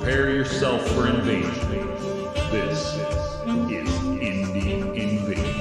Prepare yourself for invasion. This is Indie Invasion.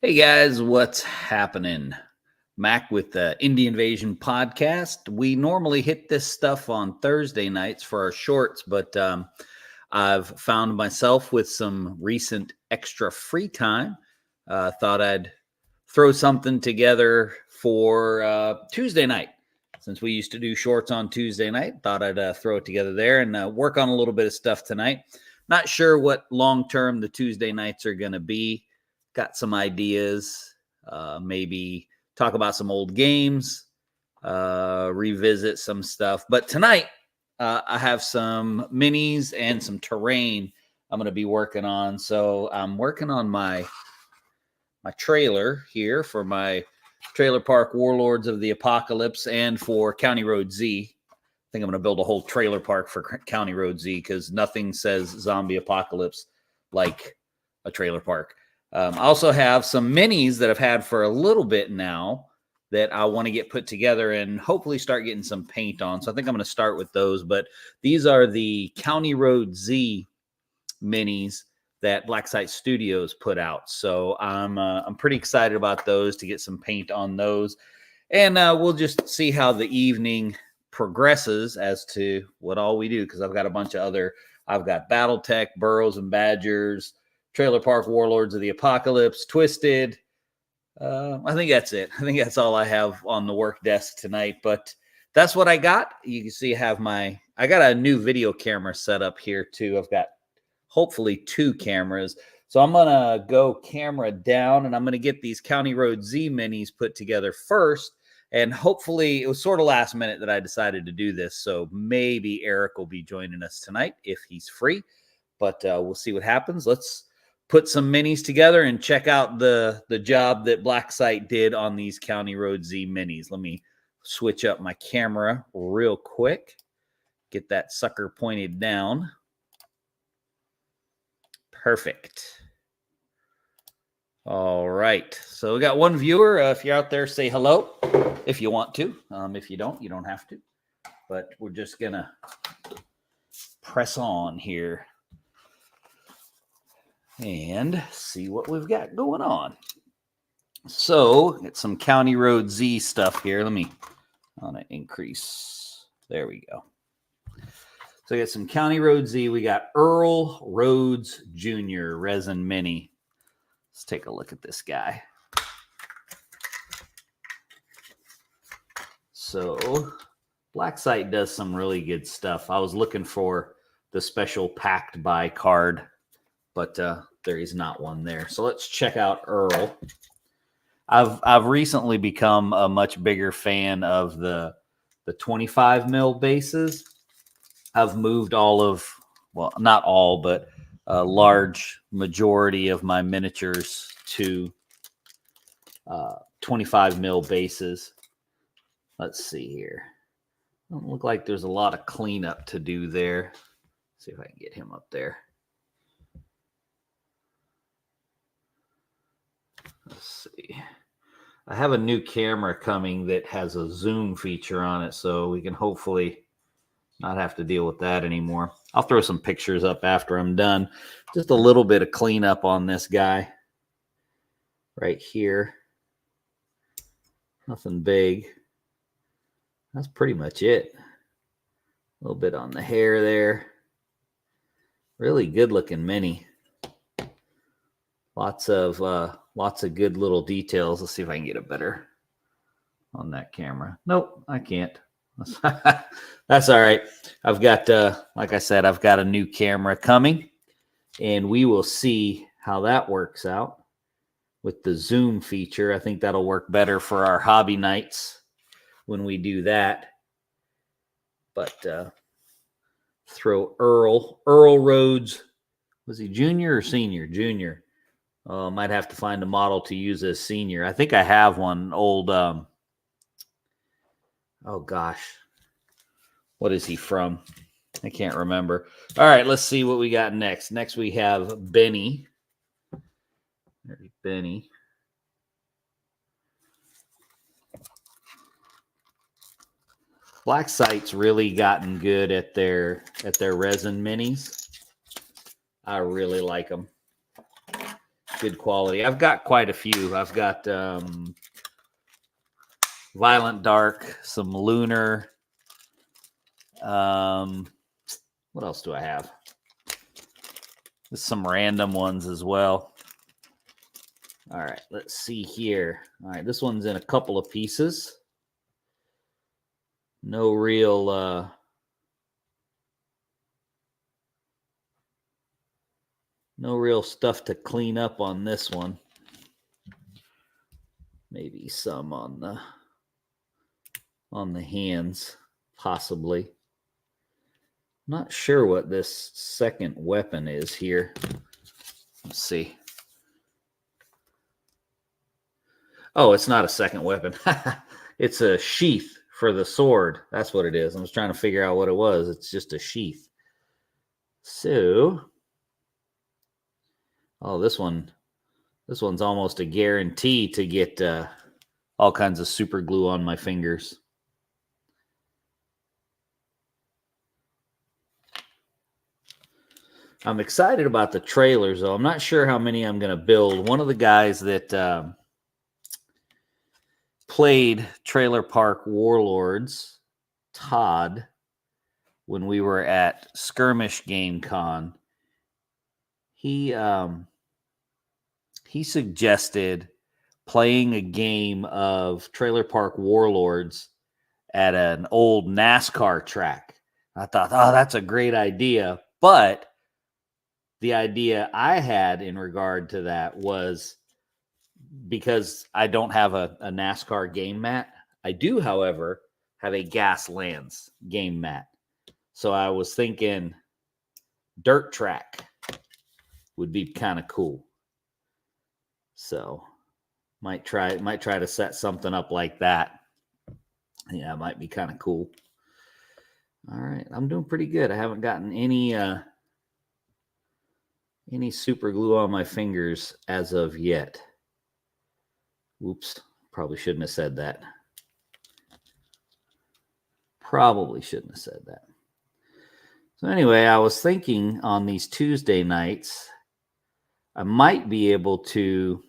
Hey guys, what's happening? Mac with the Indie Invasion podcast. We normally hit this stuff on Thursday nights for our shorts, but I've found myself with some recent extra free time. Thought I'd throw something together for Tuesday night. Since we used to do shorts on Tuesday night, thought I'd throw it together there and work on a little bit of stuff tonight. Not sure what long-term the Tuesday nights are going to be. Got some ideas, maybe talk about some old games, revisit some stuff. But tonight, I have some minis and some terrain I'm going to be working on. So I'm working on my trailer here for my Trailer Park Warlords of the Apocalypse and for County Road Z. I think I'm going to build a whole trailer park for County Road Z because nothing says zombie apocalypse like a trailer park. I also have some minis that I've had for a little bit now that I want to get put together and hopefully start getting some paint on. So I think I'm going to start with those. But these are the County Road Z minis that Black Site Studios put out. So I'm pretty excited about those to get some paint on those. And we'll just see how the evening progresses as to what all we do, because I've got a bunch of other, I've got Battletech, Burrows and Badgers, Trailer Park Warlords of the Apocalypse, Twisted. I think that's it. I think that's all I have on the work desk tonight, but that's what I got. You can see I got a new video camera set up here too. I've got hopefully 2 cameras. So I'm going to go camera down and I'm going to get these County Road Z minis put together first. And hopefully it was sort of last minute that I decided to do this. So maybe Eric will be joining us tonight if he's free, but we'll see what happens. Let's put some minis together and check out the job that Black Site did on these County Road Z minis. Let me switch up my camera real quick. Get that sucker pointed down. Perfect. All right. So we got one viewer. If you're out there, say hello if you want to. If you don't have to. But we're just going to press on here and see what we've got going on. So, get some County Road Z stuff here. I want to increase. There we go. So, we got some County Road Z. We got Earl Rhodes Jr. Resin Mini. Let's take a look at this guy. So, Black Site does some really good stuff. I was looking for the special packed by card, but there is not one there. So let's check out Earl. I've recently become a much bigger fan of the 25 mil bases. I've moved not all, but a large majority of my miniatures to 25 mil bases. Let's see here. Don't look like there's a lot of cleanup to do there. Let's see if I can get him up there. Let's see. I have a new camera coming that has a zoom feature on it, so we can hopefully not have to deal with that anymore. I'll throw some pictures up after I'm done. Just a little bit of cleanup on this guy right here. Nothing big. That's pretty much it. A little bit on the hair there. Really good looking mini. Lots of good little details. Let's see if I can get it better on that camera. Nope, I can't. That's all right. I've got, like I said, I've got a new camera coming, and we will see how that works out with the zoom feature. I think that'll work better for our hobby nights when we do that. But throw Earl Rhodes. Was he junior or senior? Junior. Might have to find a model to use as senior. I think I have one old. Oh gosh, what is he from? I can't remember. All right, let's see what we got next. Next we have Benny. There's Benny. Black Site's really gotten good at their resin minis. I really like them. Good quality. I've got quite a few. I've got Violent Dark, some Lunar. What else do I have? There's some random ones as well. All right, let's see here. All right, this one's in a couple of pieces. No real stuff to clean up on this one. Maybe some on the hands, possibly. Not sure what this second weapon is here. Let's see. Oh, it's not a second weapon. It's a sheath for the sword. That's what it is. I was trying to figure out what it was. It's just a sheath. So, oh, this one's almost a guarantee to get all kinds of super glue on my fingers. I'm excited about the trailers, though. I'm not sure how many I'm going to build. One of the guys that played Trailer Park Warlords, Todd, when we were at Skirmish Game Con, he suggested playing a game of Trailer Park Warlords at an old NASCAR track. I thought, oh, that's a great idea. But the idea I had in regard to that was, because I don't have a NASCAR game mat. I do, however, have a Gaslands game mat. So I was thinking dirt track would be kind of cool. So might try to set something up like that. Yeah, it might be kind of cool. All right, I'm doing pretty good. I haven't gotten any super glue on my fingers as of yet. Oops, probably shouldn't have said that. Probably shouldn't have said that. So anyway, I was thinking on these Tuesday nights, I might be able to,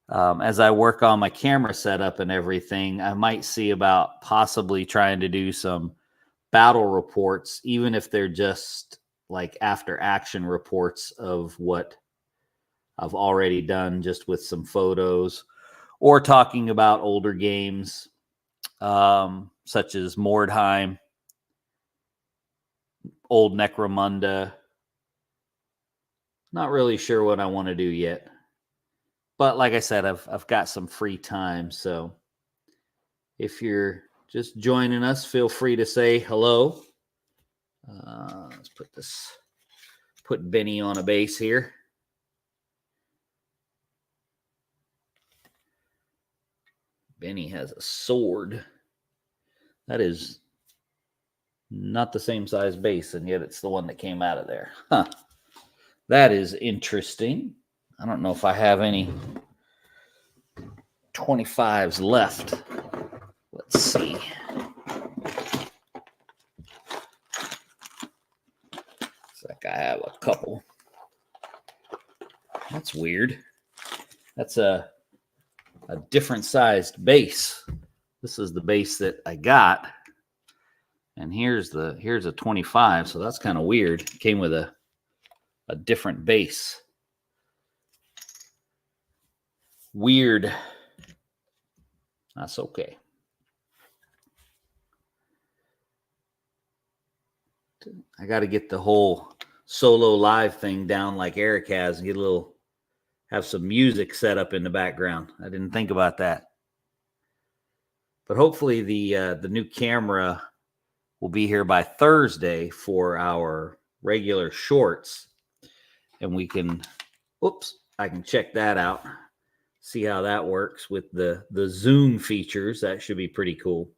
as I work on my camera setup and everything, I might see about possibly trying to do some battle reports, even if they're just like after action reports of what I've already done, just with some photos, or talking about older games, such as Mordheim, old Necromunda. Not really sure what I want to do yet. But like I said, I've got some free time. So if you're just joining us, feel free to say hello. Let's put Benny on a base here. Benny has a sword. That is not the same size base, and yet it's the one that came out of there. Huh. That is interesting. I don't know if I have any 25s left. Let's see. Looks like I have a couple. That's weird. That's a different sized base. This is the base that I got. And here's a 25, so that's kind of weird. It came with a different base. Weird. That's okay. I got to get the whole solo live thing down like KieLoKaz and have some music set up in the background. I didn't think about that. But hopefully the new camera will be here by Thursday for our regular shorts. And we can, I can check that out. See how that works with the zoom features. That should be pretty cool.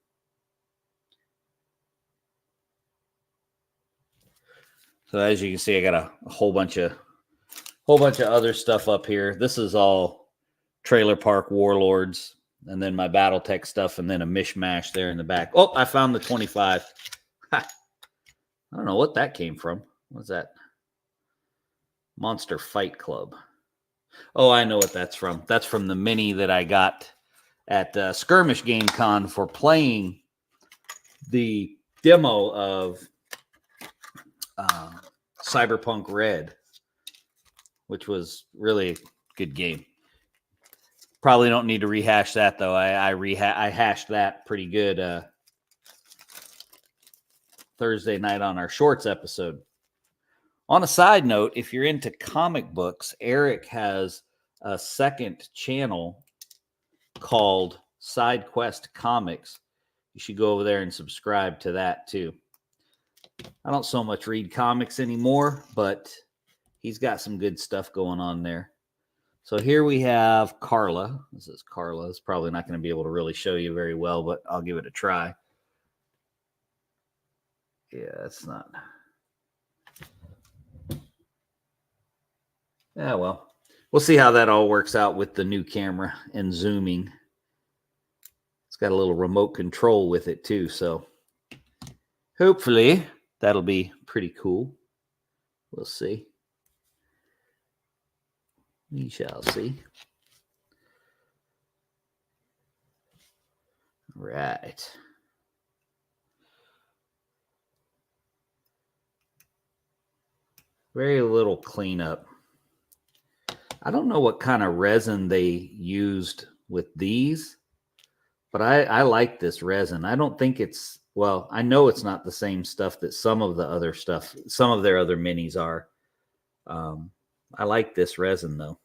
So as you can see, I got a whole bunch of other stuff up here. This is all Trailer Park Warlords, and then my BattleTech stuff, and then a mishmash there in the back. Oh, I found the 25. Ha. I don't know what that came from. What's that? Monster Fight Club. Oh, I know what that's from. That's from the mini that I got at Skirmish Game Con for playing the demo of Cyberpunk Red, which was really a good game. Probably don't need to rehash that, though. I hashed that pretty good Thursday night on our Shorts episode. On a side note, if you're into comic books, Eric has a second channel called Side Quest Comics. You should go over there and subscribe to that too. I don't so much read comics anymore, but he's got some good stuff going on there. So here we have Carla. This is Carla. It's probably not going to be able to really show you very well, but I'll give it a try. Yeah, it's not. Yeah, well, we'll see how that all works out with the new camera and zooming. It's got a little remote control with it too, so hopefully that'll be pretty cool. We'll see. We shall see. Right. Very little cleanup. I don't know what kind of resin they used with these, but I like this resin. I don't think it's, well, I know it's not the same stuff that some of the other stuff, some of their other minis are. I like this resin though.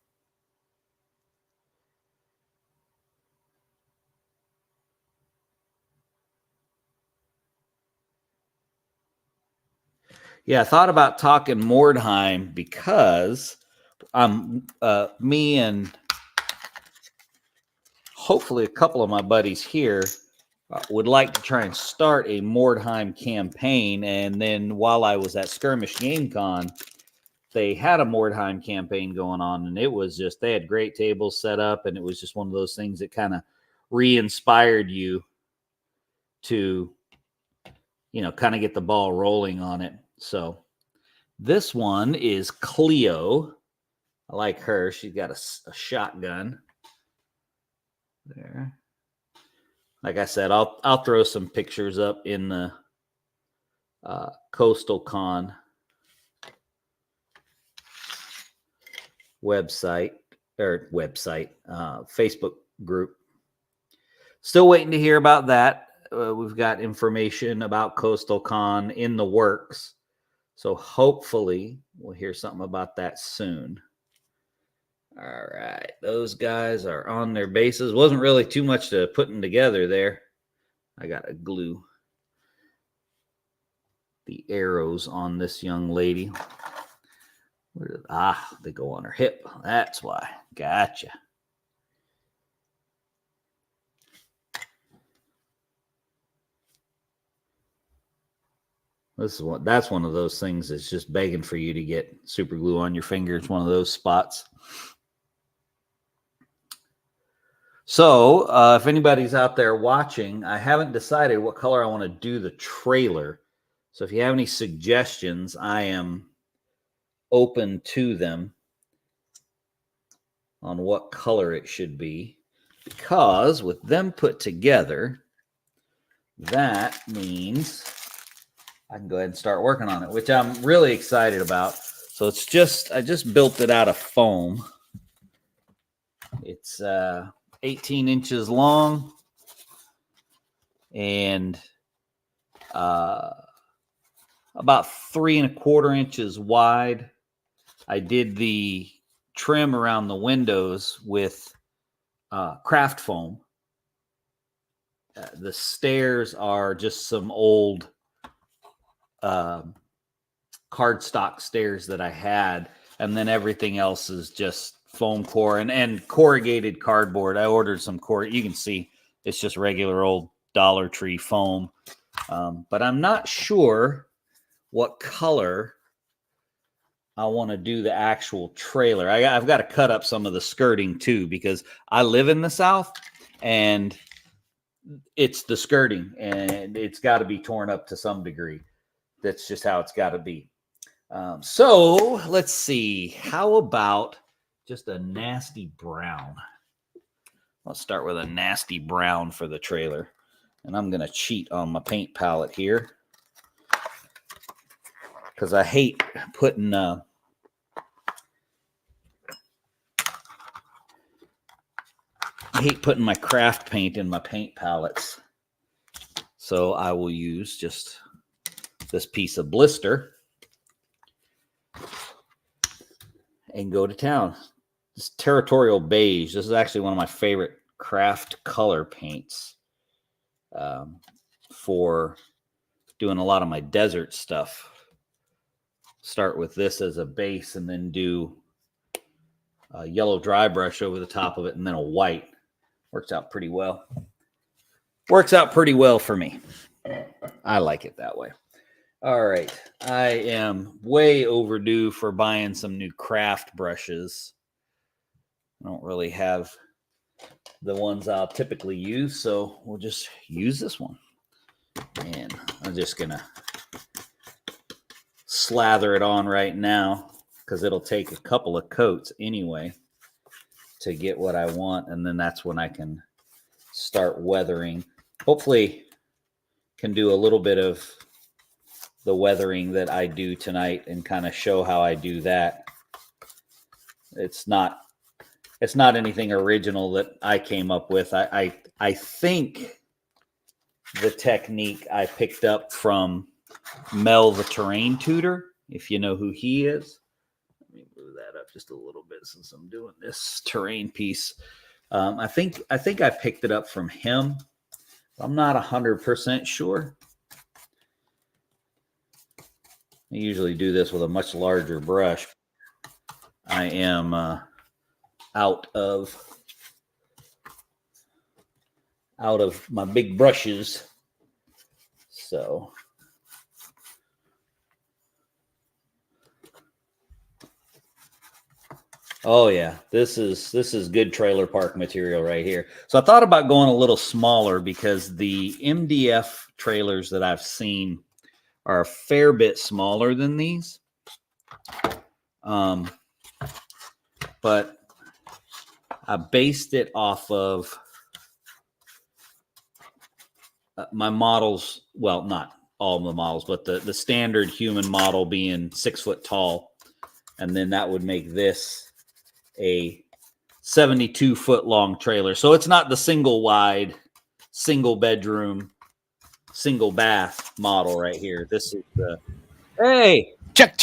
Yeah, I thought about talking Mordheim because me and hopefully a couple of my buddies here would like to try and start a Mordheim campaign. And then while I was at Skirmish Game Con, they had a Mordheim campaign going on, and it was just, they had great tables set up, and it was just one of those things that kind of re-inspired you to, you know, kind of get the ball rolling on it. So this one is Cleo. I like her. She's got a shotgun there. Like I said, I'll throw some pictures up in the Coastal Con website, Facebook group. Still waiting to hear about that. We've got information about Coastal Con in the works, so hopefully we'll hear something about that soon. All right, those guys are on their bases. Wasn't really too much to putting together there. I got to glue the arrows on this young lady. Where did, they go on her hip. That's why. Gotcha. That's one of those things that's just begging for you to get super glue on your finger. It's one of those spots. So if anybody's out there watching, I haven't decided what color I want to do the trailer. So if you have any suggestions, I am open to them on what color it should be. Because with them put together, that means I can go ahead and start working on it, which I'm really excited about. So it's just, I just built it out of foam. It's 18 inches long and about 3 1/4 inches wide. I did the trim around the windows with craft foam. The stairs are just some old cardstock stairs that I had, and then everything else is just foam core and corrugated cardboard. I ordered some you can see it's just regular old Dollar Tree foam, but I'm not sure what color I want to do the actual trailer. I've got to cut up some of the skirting too, because I live in the South and it's the skirting and it's got to be torn up to some degree. That's just how it's got to be. So let's see. How about just a nasty brown? Let's start with a nasty brown for the trailer. And I'm going to cheat on my paint palette here, because I hate putting my craft paint in my paint palettes. So I will use just this piece of blister and go to town. This Territorial Beige. This is actually one of my favorite craft color paints for doing a lot of my desert stuff. Start with this as a base and then do a yellow dry brush over the top of it and then a white. Works out pretty well. Works out pretty well for me. I like it that way. All right. I am way overdue for buying some new craft brushes. I don't really have the ones I'll typically use, so we'll just use this one. And I'm just going to slather it on right now, because it'll take a couple of coats anyway to get what I want, and then that's when I can start weathering. Hopefully can do a little bit of the weathering that I do tonight and kind of show how I do that. It's not anything original that I came up with. I think the technique I picked up from Mel the Terrain Tutor, if you know who he is. Let me move that up just a little bit since I'm doing this terrain piece. I think I picked it up from him. I'm not 100% sure. I usually do this with a much larger brush. I am out of my big brushes, so oh yeah, this is good trailer park material right here. So I thought about going a little smaller, because the MDF trailers that I've seen are a fair bit smaller than these. But I based it off of my models. Well, not all of the models, but the standard human model being 6 foot tall. And then that would make this a 72 foot long trailer. So it's not the single wide, single bedroom, single bath model right here. This is the, hey, Check.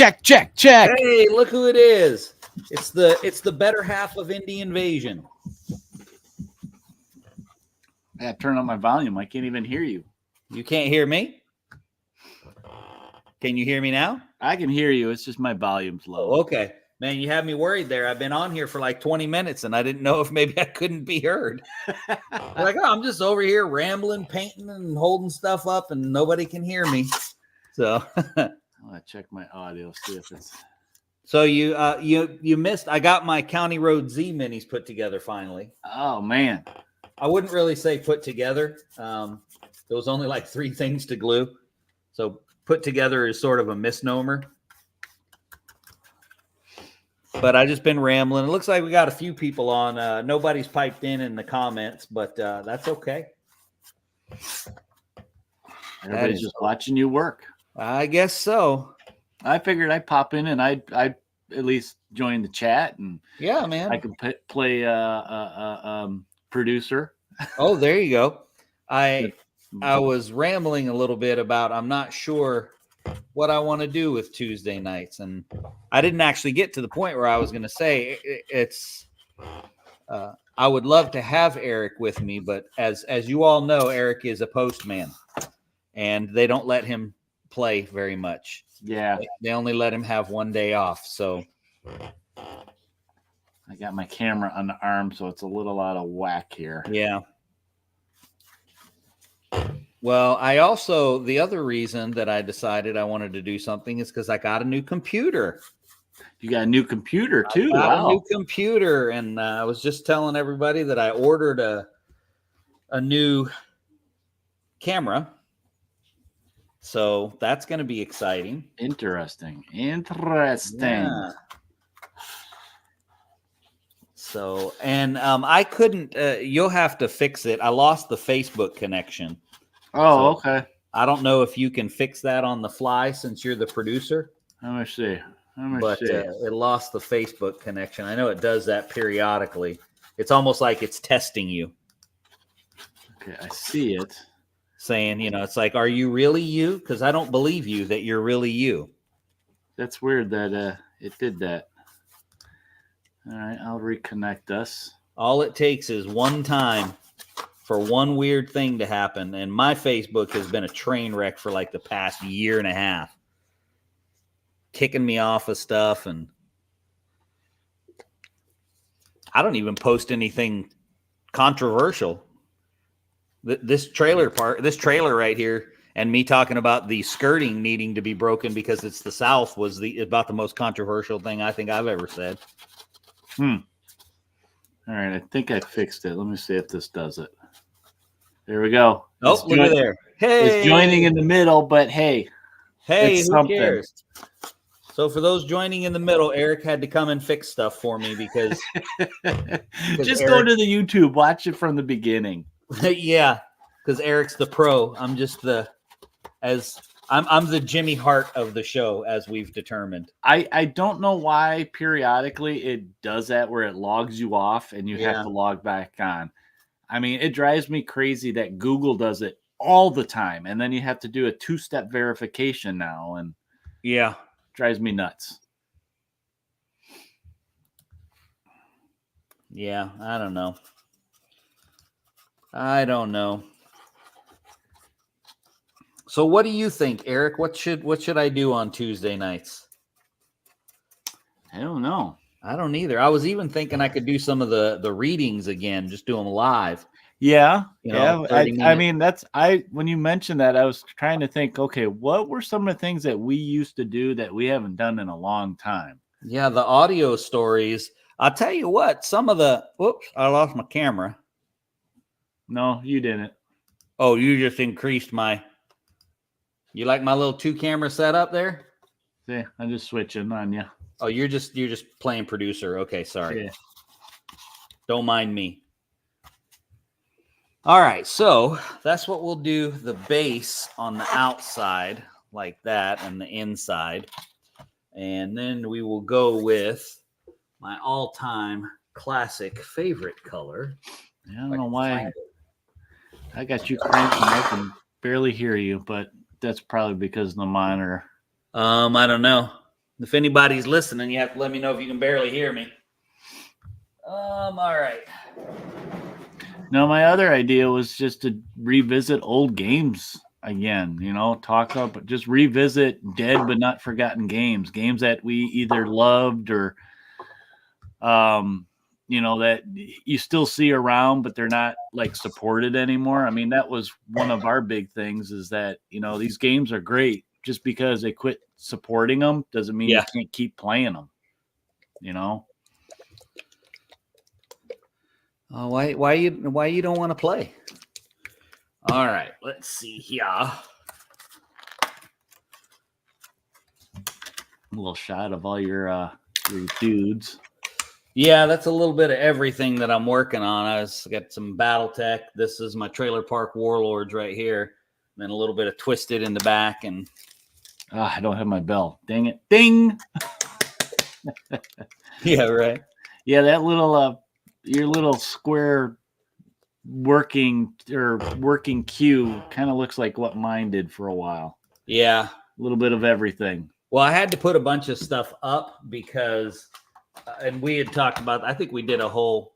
hey, look who it is. It's the better half of Indie Invasion. I gotta turn up my volume. I can't even hear you. You can't hear me? Can you hear me now? I can hear you. It's just my volume's low. Oh, okay. Man, you had me worried there. I've been on here for like 20 minutes and I didn't know if maybe I couldn't be heard. Like, oh, I'm just over here rambling, painting, and holding stuff up, and nobody can hear me. So I'm gonna check my audio, see if it's. So you missed. I got my County Road Z minis put together finally. Oh man, I wouldn't really say put together. There was only like 3 things to glue, so put together is sort of a misnomer. But I just been rambling. It looks like we got a few people on. Nobody's piped in the comments, but that's okay. everybody's just watching you work. I guess so. I figured I'd pop in and I'd at least join the chat, and Yeah, man. I could play producer. Oh, there you go. I was rambling a little bit about I'm not sure what I want to do with Tuesday nights, and I didn't actually get to the point where I was going to say it's. I would love to have Eric with me, but as you all know, Eric is a postman, and they don't let him play very much. Yeah, They only let him have 1 day off. So I got my camera on the arm, so it's a little out of whack here. yeah. Well, I also, the other reason that I decided I wanted to do something is because I got a new computer. You got a new computer too? I got Wow. a new computer, and I was just telling everybody that I ordered a new camera. So that's going to be exciting. Interesting. Yeah. So, and I couldn't, you'll have to fix it. I lost the Facebook connection. Oh, So, okay. I don't know if you can fix that on the fly since you're the producer. Let me see. But it lost the Facebook connection. I know it does that periodically. It's almost like it's testing you. Okay, I see it. Saying, it's like, are you really you? Because I don't believe you that you're really you. That's weird that it did that. All right, I'll reconnect us. All it takes is one time for one weird thing to happen. And my Facebook has been a train wreck for like the past year and a half. Kicking me off of stuff. And I don't even post anything controversial. This trailer right here, and me talking about the skirting needing to be broken because it's the South was about the most controversial thing I think I've ever said. All right, I think I fixed it. Let me see if this does it. There we go. Oh, look at there. Hey, it's joining in the middle, but hey, who something. Cares? So for those joining in the middle, Eric had to come and fix stuff for me because just go to the YouTube, watch it from the beginning. Yeah, because Eric's the pro. I'm just I'm the Jimmy Hart of the show, as we've determined. I don't know why periodically it does that where it logs you off and you have to log back on. I mean, it drives me crazy that Google does it all the time, and then you have to do a 2-step verification now, and drives me nuts. Yeah, I don't know. I don't know. So what do you think, Eric? What should I do on Tuesday nights? I don't know. I don't either. I was even thinking I could do some of the readings again, just do them live. Yeah. I mean, when you mentioned that, I was trying to think, okay, what were some of the things that we used to do that we haven't done in a long time? Yeah, the audio stories. I'll tell you what, some of whoops, I lost my camera. No, you didn't. Oh, you just increased you like my little 2-camera setup there? Yeah, I'm just switching on you. Oh, you're just playing producer. Okay, sorry. Yeah. Don't mind me. All right, so that's what we'll do. The base on the outside like that and the inside. And then we will go with my all-time classic favorite color. Yeah, I don't know why I got you cranking. I can barely hear you, but that's probably because of the monitor. I don't know. If anybody's listening, you have to let me know if you can barely hear me. All right. No, my other idea was just to revisit old games again, just revisit dead but not forgotten games that we either loved or, that you still see around, but they're not like supported anymore. I mean, that was one of our big things is that, these games are great. Just because they quit supporting them doesn't mean you can't keep playing them, Why you don't want to play? All right, let's see here. A little shot of all your dudes. Yeah, that's a little bit of everything that I'm working on. I got some BattleTech. This is my Trailer Park Warlords right here. And then a little bit of Twisted in the back. And I don't have my bell. Dang it. Ding! Yeah, right. Yeah, that little your little square working queue kind of looks like what mine did for a while. Yeah. A little bit of everything. Well, I had to put a bunch of stuff up because and we had talked about, I think we did a whole,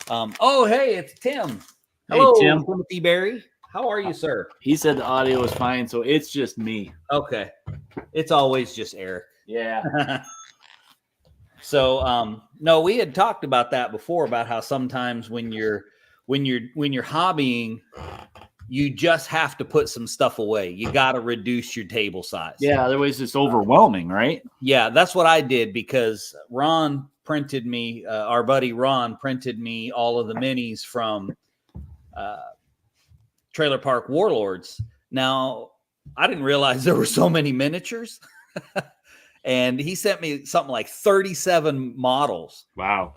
oh, hey, it's Tim. Hello, hey, Tim. Timothy Berry. How are you, sir? He said the audio is fine, so it's just me. Okay. It's always just Eric. Yeah. So, no, we had talked about that before, about how sometimes when you're hobbying, you just have to put some stuff away. You got to reduce your table size. Yeah, otherwise it's overwhelming, right? Yeah, that's what I did because Ron printed me, our buddy Ron printed me all of the minis from Trailer Park Warlords. Now, I didn't realize there were so many miniatures. And he sent me something like 37 models. Wow.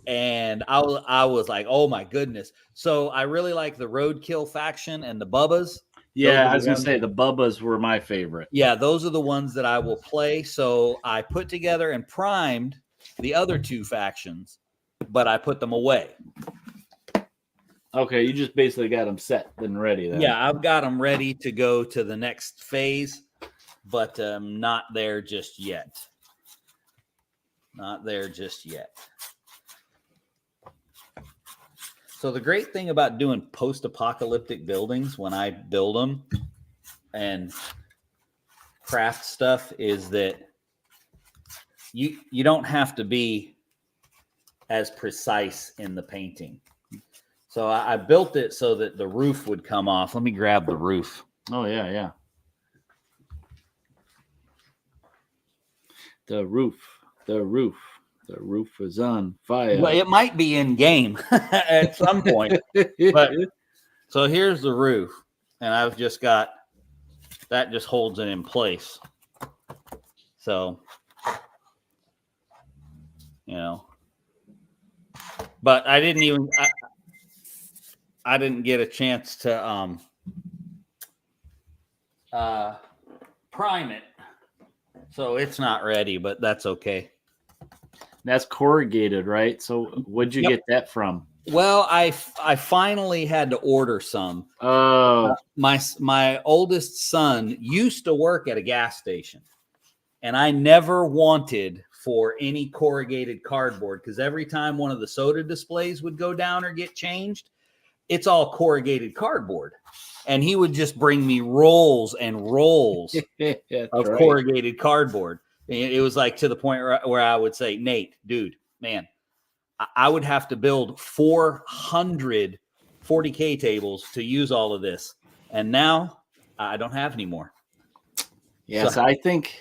And I was like, oh my goodness. So I really like the Roadkill faction and the Bubbas. Yeah, I was going to say the Bubbas were my favorite. Yeah, those are the ones that I will play. So I put together and primed the other two factions, but I put them away. Okay, you just basically got them set and ready then. Yeah, I've got them ready to go to the next phase, but not there just yet. Not there just yet. So the great thing about doing post-apocalyptic buildings when I build them and craft stuff is that you don't have to be as precise in the painting. So I built it so that the roof would come off. Let me grab the roof. Oh, yeah. The roof is on fire. Well, it might be in game at some point. But so here's the roof, and I've just got that just holds it in place. So, but I didn't even I didn't get a chance to prime it, so it's not ready. But that's okay. That's corrugated, right? So where'd you get that from? Well, I finally had to order some. Oh, my oldest son used to work at a gas station, and I never wanted for any corrugated cardboard because every time one of the soda displays would go down or get changed, it's all corrugated cardboard. And he would just bring me rolls and rolls of corrugated cardboard. It was like to the point where I would say, Nate, dude, man, I would have to build 400 40K tables to use all of this. And now I don't have any more. Yes, so I think,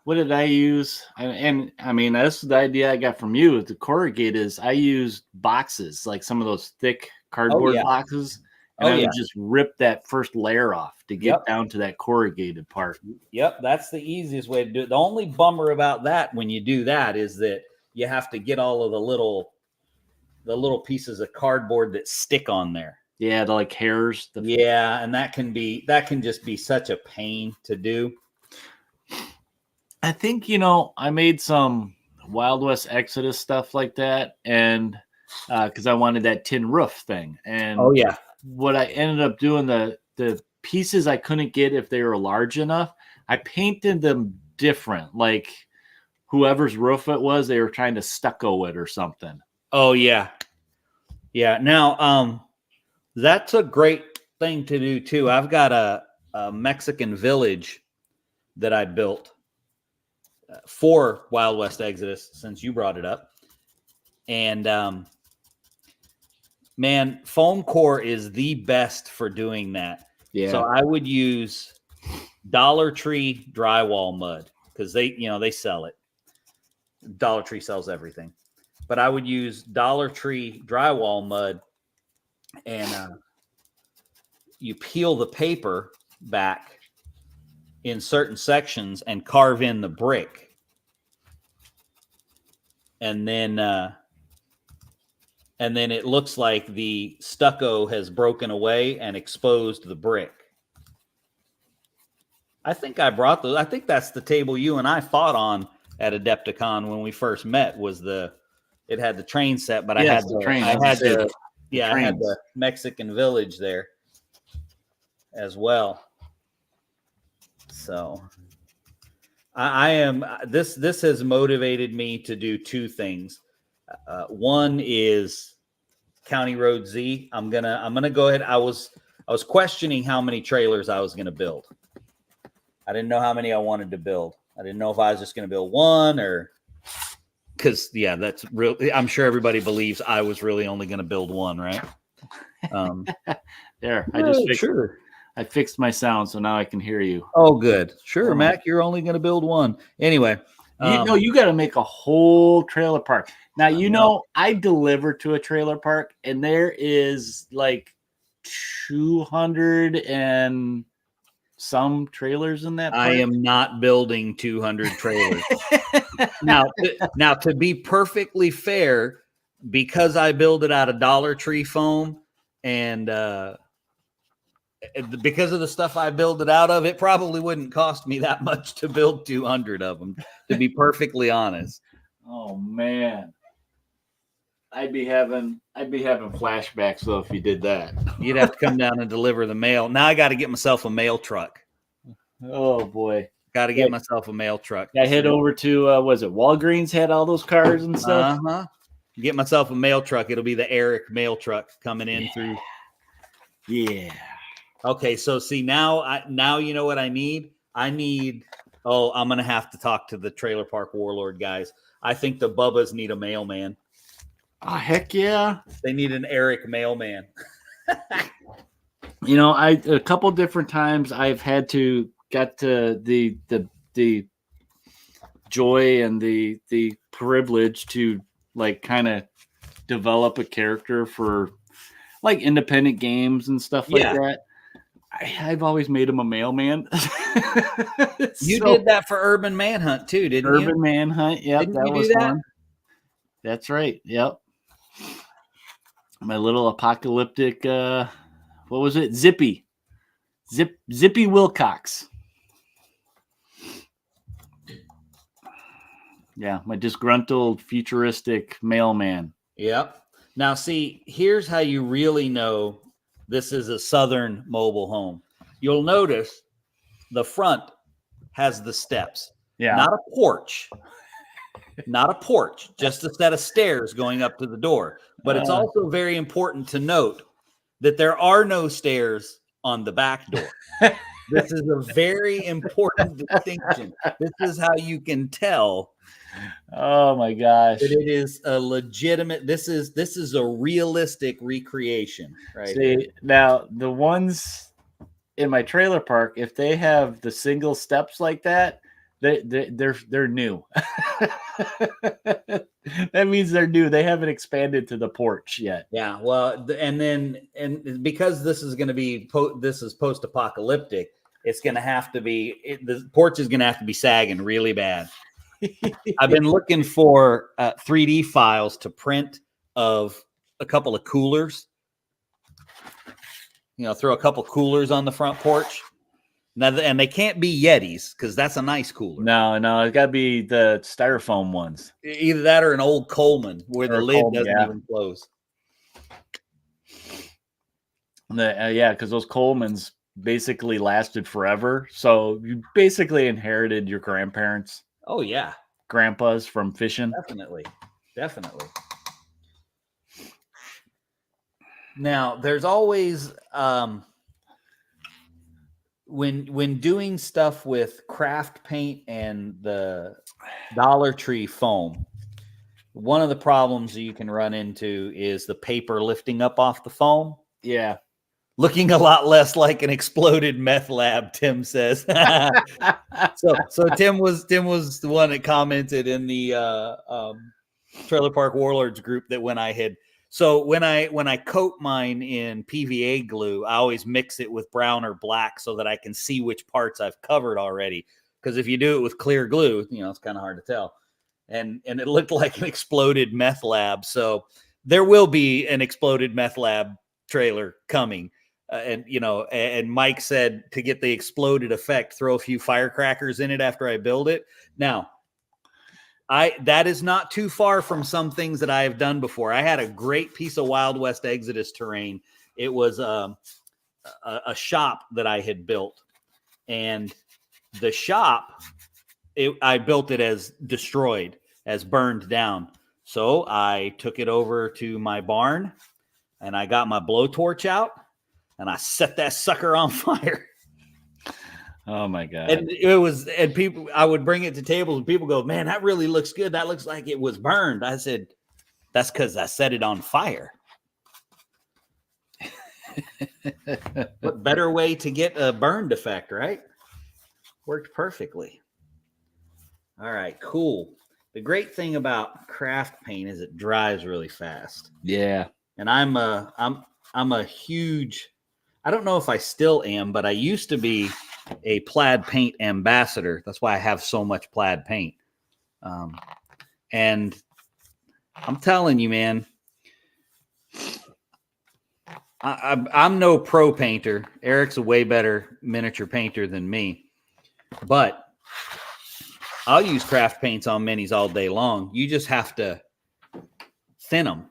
what did I use? And I mean, this is the idea I got from you with the corrugate is I used boxes, like some of those thick cardboard boxes. And I would just rip that first layer off to get down to that corrugated part. Yep, that's the easiest way to do it. The only bummer about that when you do that is that you have to get all of the little pieces of cardboard that stick on there. Yeah, the like hairs. And that can just be such a pain to do. I think, I made some Wild West Exodus stuff like that, and because I wanted that tin roof thing. And what I ended up doing, the pieces I couldn't get if they were large enough, I painted them different. Like whoever's roof it was, they were trying to stucco it or something. Oh yeah. Yeah. Now, that's a great thing to do too. I've got a Mexican village that I built for Wild West Exodus, since you brought it up. And, man, foam core is the best for doing that. Yeah. So I would use Dollar Tree drywall mud because they sell it. Dollar Tree sells everything, but I would use Dollar Tree drywall mud, and you peel the paper back in certain sections and carve in the brick, and then it looks like the stucco has broken away and exposed the brick. I think I brought those. I think that's the table you and I fought on at Adepticon when we first met. It had the train set, but I had the Mexican village there as well. So this has motivated me to do two things. One is County Road Z. I'm gonna go ahead. I was questioning how many trailers I was gonna build. I didn't know how many I wanted to build. I didn't know if I was just gonna build one or because that's real. I'm sure everybody believes I was really only gonna build one, right? There, I fixed my sound, so now I can hear you. Oh, good. Sure, Mac, you're only gonna build one anyway. You got to make a whole trailer park. Now, I deliver to a trailer park, and there is like 200 and some trailers in that park. I am not building 200 trailers. Now, to be perfectly fair, because I build it out of Dollar Tree foam and because of the stuff I build it out of, it probably wouldn't cost me that much to build 200 of them, to be perfectly honest. Oh man. I'd be having flashbacks though if you did that. You'd have to come down and deliver the mail. Now I got to get myself a mail truck. Oh boy. Got to get myself a mail truck. I head over to was it Walgreens had all those cars and stuff? Uh-huh. Get myself a mail truck. It'll be the Eric mail truck coming in through. Yeah. Okay, so see now you know what I need? I'm gonna have to talk to the Trailer Park Warlord guys. I think the Bubbas need a mailman. Oh, heck yeah. They need an Eric mailman. You know, a couple different times I've had to get to the joy and the privilege to like kind of develop a character for like independent games and stuff like that. I've always made him a mailman. You did that for Urban Manhunt too, didn't you? Urban Manhunt, yep, Didn't that you was do that? fun. That's right. Yep. My little apocalyptic what was it? Zippy Wilcox. Yeah, my disgruntled futuristic mailman. Yep. Now see, here's how you really know this is a Southern mobile home. You'll notice the front has the steps. Yeah. Not a porch. Not a porch, just a set of stairs going up to the door. But it's also very important to note that there are no stairs on the back door. This is a very important distinction. This is how you can tell. Oh my gosh. That it is a legitimate, this is a realistic recreation, right? See, now the ones in my trailer park, if they have the single steps like that, they're new. That means they're new. They haven't expanded to the porch yet. Yeah, well, and because this is going to be this is post-apocalyptic, it's going to have to be the porch is going to have to be sagging really bad. I've been looking for 3D files to print of a couple of coolers. You know, throw a couple coolers on the front porch. Now, and they can't be Yetis because that's a nice cooler. No, it's got to be the styrofoam ones. Either that or an old Coleman where the lid doesn't even close. Because those Colemans basically lasted forever. So you basically inherited your grandparents. Oh, yeah. Grandpas from fishing. Definitely. Now, there's always... When doing stuff with craft paint and the Dollar Tree foam, one of the problems you can run into is the paper lifting up off the foam. Yeah. Looking a lot less like an exploded meth lab, Tim says. So Tim was the one that commented in the Trailer Park Warlords group that when I coat mine in PVA glue, I always mix it with brown or black so that I can see which parts I've covered already. Because if you do it with clear glue, you know, it's kind of hard to tell. And it looked like an exploded meth lab. So there will be an exploded meth lab trailer coming. And Mike said to get the exploded effect, throw a few firecrackers in it after I build it. Now, that is not too far from some things that I have done before. I had a great piece of Wild West Exodus terrain. It was a shop that I had built, and the shop, I built it as destroyed, as burned down. So I took it over to my barn, and I got my blowtorch out, and I set that sucker on fire. Oh my God. And people, I would bring it to tables and people go, man, that really looks good. That looks like it was burned. I said, that's because I set it on fire. What better way to get a burned effect, right? Worked perfectly. All right, cool. The great thing about craft paint is it dries really fast. Yeah. And I'm a huge, I don't know if I still am, but I used to be a plaid paint ambassador. That's why I have so much plaid paint. And I'm telling you, man, I'm no pro painter. Eric's a way better miniature painter than me, but I'll use craft paints on minis all day long. You just have to thin them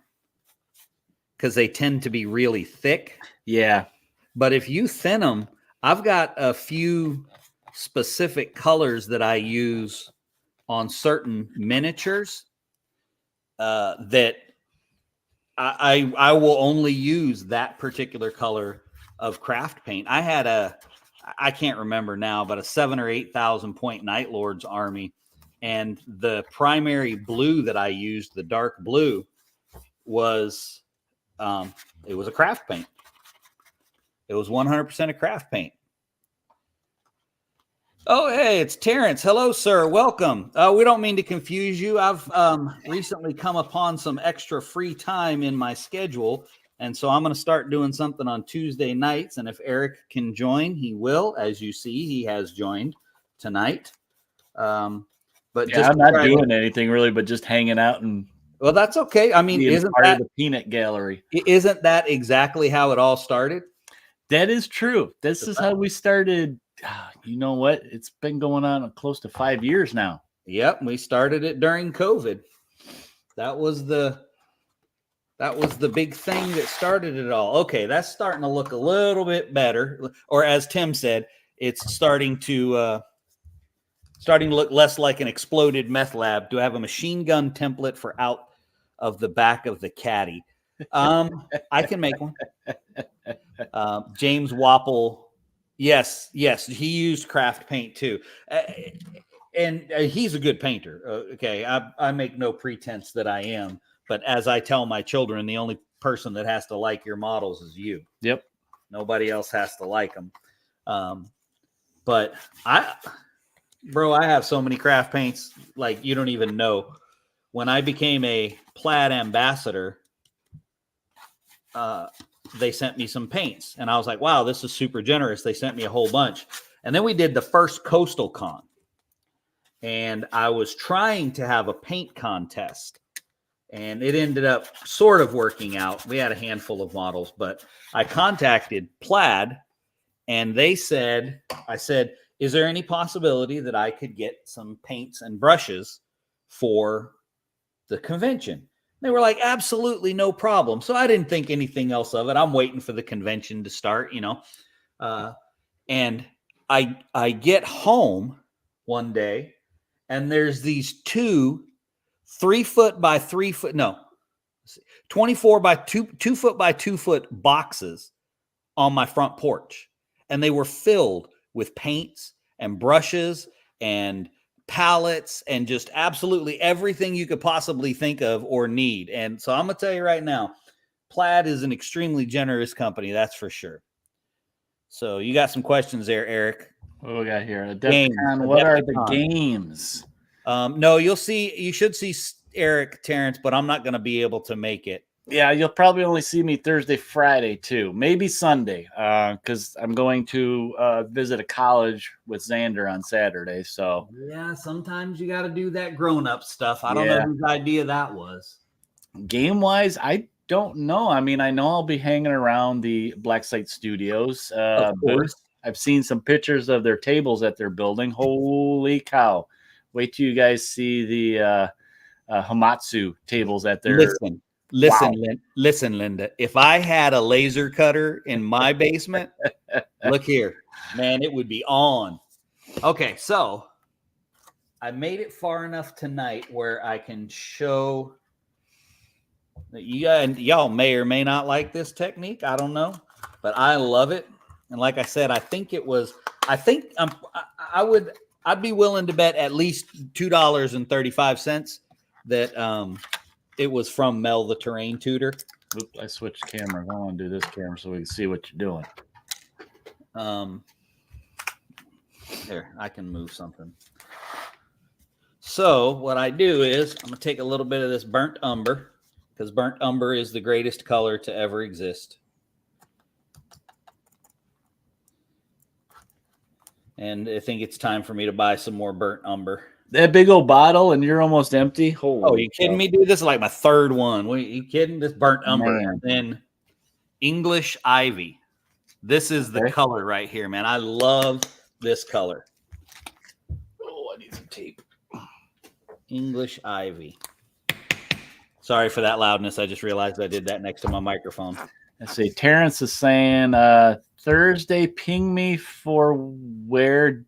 because they tend to be really thick. Yeah. But if you thin them, I've got a few specific colors that I use on certain miniatures that I will only use that particular color of craft paint. I had I can't remember now, but a 7,000 or 8,000 point Night Lords army. And the primary blue that I used, the dark blue, was it was a craft paint. It was 100% a craft paint. Oh, hey, it's Terrence. Hello, sir. Welcome. We don't mean to confuse you. I've recently come upon some extra free time in my schedule, and so I'm going to start doing something on Tuesday nights. And if Eric can join, he will. As you see, he has joined tonight. But yeah, I'm not doing anything really, but just hanging out and. Well, that's okay. I mean, isn't part that of the peanut gallery? Isn't that exactly how it all started? That is true. This is how we started. You know what? It's been going on close to 5 years now. Yep, we started it during COVID. That was the big thing that started it all. Okay, that's starting to look a little bit better. Or as Tim said, it's starting to look less like an exploded meth lab. Do I have a machine gun template for out of the back of the caddy? I can make one. James Wapple. Yes, he used craft paint too. And he's a good painter. Okay, I make no pretense that I am. But as I tell my children, the only person that has to like your models is you. Yep. Nobody else has to like them. But I have so many craft paints like you don't even know. When I became a plaid ambassador, they sent me some paints, and I was like, wow, this is super generous. They sent me a whole bunch. And then we did the first Coastal Con, and I was trying to have a paint contest, and it ended up sort of working out. We had a handful of models, but I contacted Plaid, and I said, is there any possibility that I could get some paints and brushes for the convention? They were like, absolutely no problem. So I didn't think anything else of it. I'm waiting for the convention to start, and I get home one day, and there's these 2 3-foot by 3-foot, 24 by 2 foot by 2 foot boxes on my front porch. And they were filled with paints and brushes and palettes and just absolutely everything you could possibly think of or need. And so I'm going to tell you right now, Plaid is an extremely generous company. That's for sure. So you got some questions there, Eric. What do we got here? Adepticon. What are the games? No, you should see Eric, Terrence, but I'm not going to be able to make it. Yeah, you'll probably only see me Thursday, Friday too, maybe Sunday, because I'm going to visit a college with Xander on Saturday. So yeah, sometimes you got to do that grown-up stuff. I don't know whose idea that was. Game-wise, I don't know. I mean, I know I'll be hanging around the Black Site Studios. Of course. I've seen some pictures of their tables that they're building. Holy cow! Wait till you guys see the Hamatsu tables that they're. Listen, wow. Listen, Linda. If I had a laser cutter in my basement, look here, man, it would be on. Okay, so I made it far enough tonight where I can y'all may or may not like this technique. I don't know, but I love it. And like I said, I'd be willing to bet at least $2.35 that it was from Mel the Terrain Tutor. Oops, I switched cameras. I want to do this camera so we can see what you're doing. There, I can move something. So what I do is I'm going to take a little bit of this burnt umber, because burnt umber is the greatest color to ever exist. And I think it's time for me to buy some more burnt umber. That big old bottle and you're almost empty. Holy Oh, you kidding me, dude? This is like my third one. You kidding? This burnt umber. Man. And then English ivy. This is the color right here, man. I love this color. Oh, I need some tape. English ivy. Sorry for that loudness. I just realized I did that next to my microphone. Let's see. Terrence is saying Thursday, ping me for where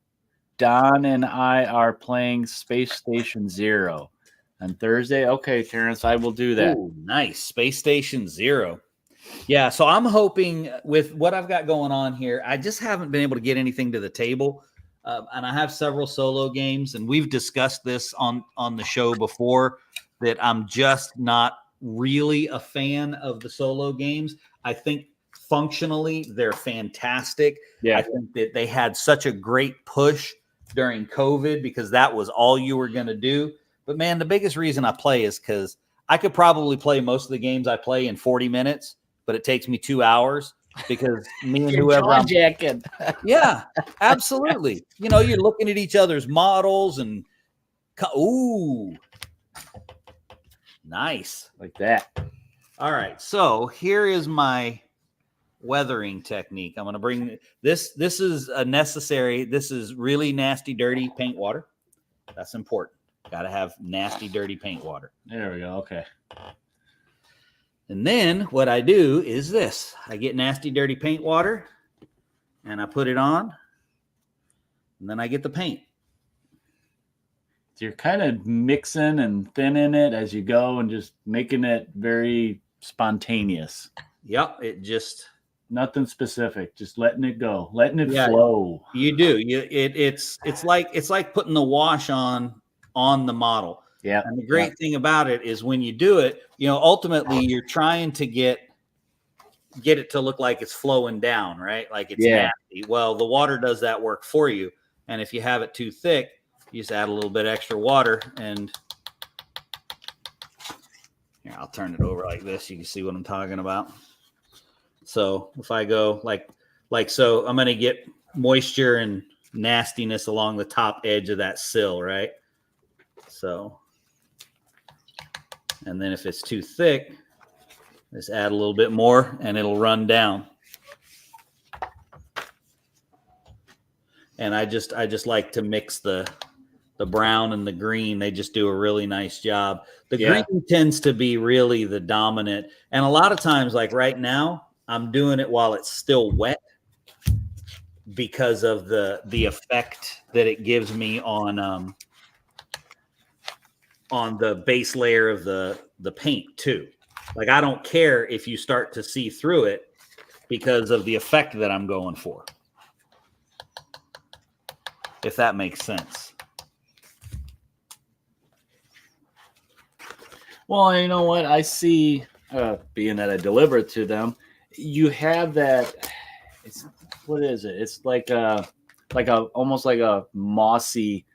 Don and I are playing Space Station Zero on Thursday. Okay, Terrence, I will do that. Ooh, nice. Space Station Zero. Yeah, so I'm hoping with what I've got going on here, I just haven't been able to get anything to the table. And I have several solo games, and we've discussed this on the show before, that I'm just not really a fan of the solo games. I think functionally they're fantastic. Yeah. I think that they had such a great push during COVID because that was all you were going to do. But man, the biggest reason I play is because I could probably play most of the games I play in 40 minutes, but it takes me 2 hours because me and whoever I'm jacking. Yeah, absolutely. You know, you're looking at each other's models and ooh, nice. Like that. All right, so here is my weathering technique. I'm going to bring this. This is a necessary. This is really nasty, dirty paint water. That's important. Got to have nasty, dirty paint water. There we go. Okay. And then what I do is this. I get nasty, dirty paint water, and I put it on, and then I get the paint. So you're kind of mixing and thinning it as you go and just making it very spontaneous. Yep, it just... Nothing specific, just letting it go, letting it flow. You do. It's like putting the wash on the model. Yeah. And the great thing about it is when you do it, you know, ultimately you're trying to get it to look like it's flowing down, right? Like it's nasty. Well, the water does that work for you. And if you have it too thick, you just add a little bit extra water, and here, I'll turn it over like this. You can see what I'm talking about. So if I go like so, I'm going to get moisture and nastiness along the top edge of that sill, right? So, and then if it's too thick, just add a little bit more and it'll run down. And I just like to mix the brown and the green. They just do a really nice job. The green tends to be really the dominant. And a lot of times, like right now, I'm doing it while it's still wet because of the effect that it gives me on the base layer of the paint too. Like I don't care if you start to see through it because of the effect that I'm going for. If that makes sense. Well, you know what? I see, being that I deliver it to them, you have that. It's what is it? It's like a almost like a mossy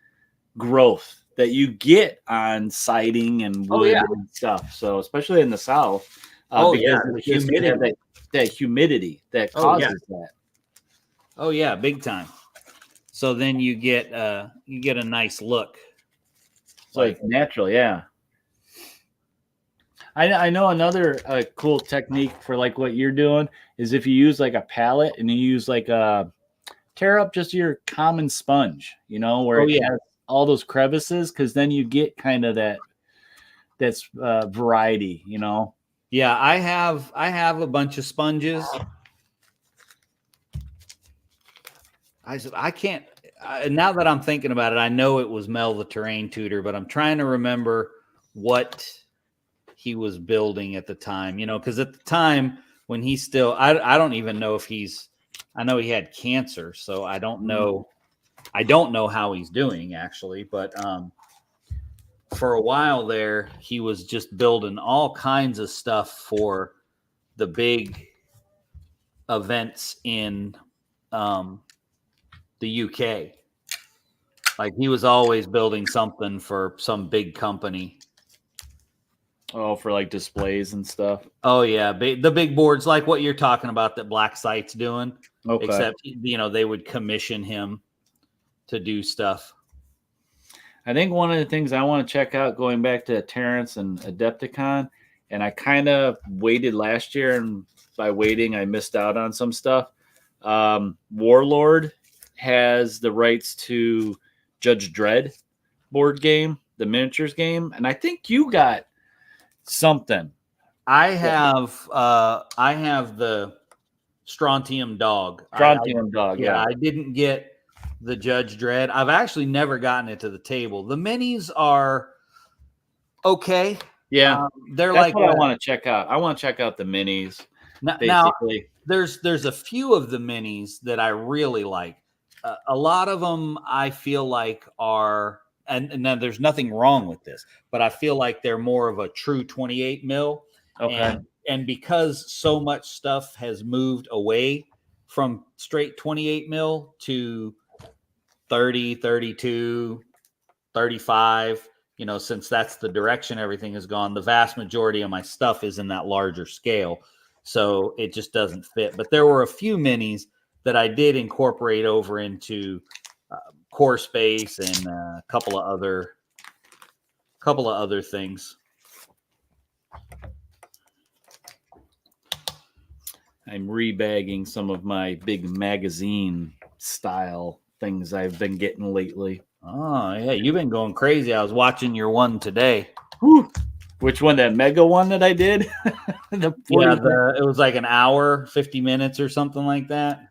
growth that you get on siding and wood and stuff. So especially in the South, because that humidity that causes that. Oh yeah, big time. So then you get a nice look. It's like natural, yeah. I know another cool technique for like what you're doing is if you use like a palette and you use like tear up just your common sponge, you know, where it has all those crevices, because then you get kind of that's variety, you know. Yeah, I have a bunch of sponges. I can't. Now that I'm thinking about it, I know it was Mel the Terrain Tutor, but I'm trying to remember what he was building at the time, you know, because at the time when he's still, I don't even know if I know he had cancer, so I don't know how he's doing actually, but for a while there, he was just building all kinds of stuff for the big events in the UK. Like he was always building something for some big company. Oh, for like displays and stuff. Oh yeah, the big boards, like what you're talking about that Black Sight's doing. Okay. Except, you know, they would commission him to do stuff. I think one of the things I want to check out, going back to Terrence and Adepticon, and I kind of waited last year, and by waiting, I missed out on some stuff. Warlord has the rights to Judge Dredd board game, the miniatures game, and I think you got something. I have the Strontium Dog. Strontium Dog, yeah. I didn't get the Judge Dredd. I've actually never gotten it to the table. The minis are okay. Yeah, they're that's like what I want to check out. I want to check out the minis. Now, there's a few of the minis that I really like. A lot of them I feel like are, and then there's nothing wrong with this, but I feel like they're more of a true 28 mil. Okay. And because so much stuff has moved away from straight 28 mil to 30, 32, 35, since that's the direction everything has gone, the vast majority of my stuff is in that larger scale. So it just doesn't fit. But there were a few minis that I did incorporate over into Core Space and a couple of other things. I'm rebagging some of my big magazine style things I've been getting lately. Oh, yeah. You've been going crazy. I was watching your one today. Whew. Which one? That mega one that I did? It was like an hour, 50 minutes or something like that.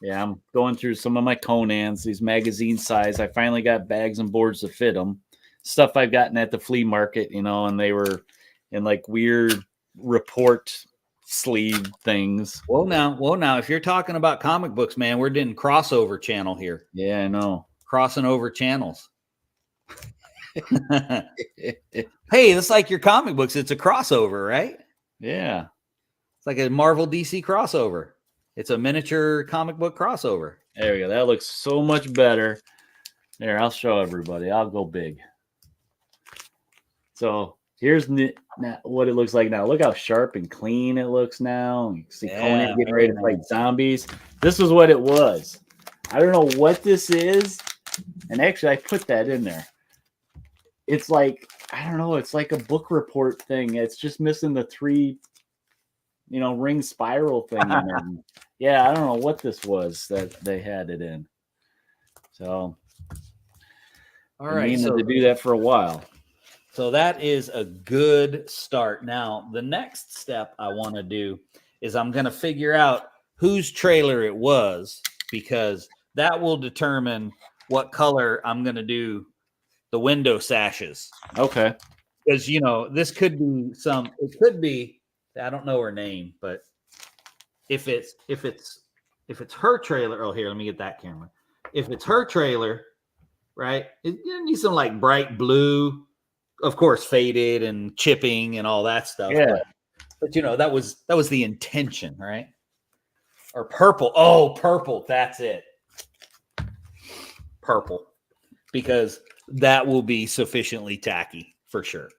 Yeah, I'm going through some of my Conans, these magazine size. I finally got bags and boards to fit them. Stuff I've gotten at the flea market, and they were in like weird report sleeve things. Well, now, if you're talking about comic books, man, we're doing crossover channel here. Yeah, I know. Crossing over channels. Hey, that's like your comic books. It's a crossover, right? Yeah. It's like a Marvel DC crossover. It's a miniature comic book crossover. There we go. That looks so much better. There, I'll show everybody. I'll go big. So here's what it looks like now. Look how sharp and clean it looks now. You see Conan getting ready to fight zombies. This is what it was. I don't know what this is. And actually, I put that in there. It's like, I don't know. It's like a book report thing. It's just missing the 3, ring spiral thing in there. Yeah, I don't know what this was that they had it in. So, all right. So to do that for a while. So that is a good start. Now, the next step I want to do is I'm going to figure out whose trailer it was, because that will determine what color I'm going to do the window sashes. Okay. Because, this could be I don't know her name, but if it's her trailer, oh, here, let me get that camera. If it's her trailer, right, it needs some like bright blue, of course, faded and chipping and all that stuff. Yeah. But that was the intention, right? Or purple. Oh, purple. That's it. Purple. Because that will be sufficiently tacky for sure.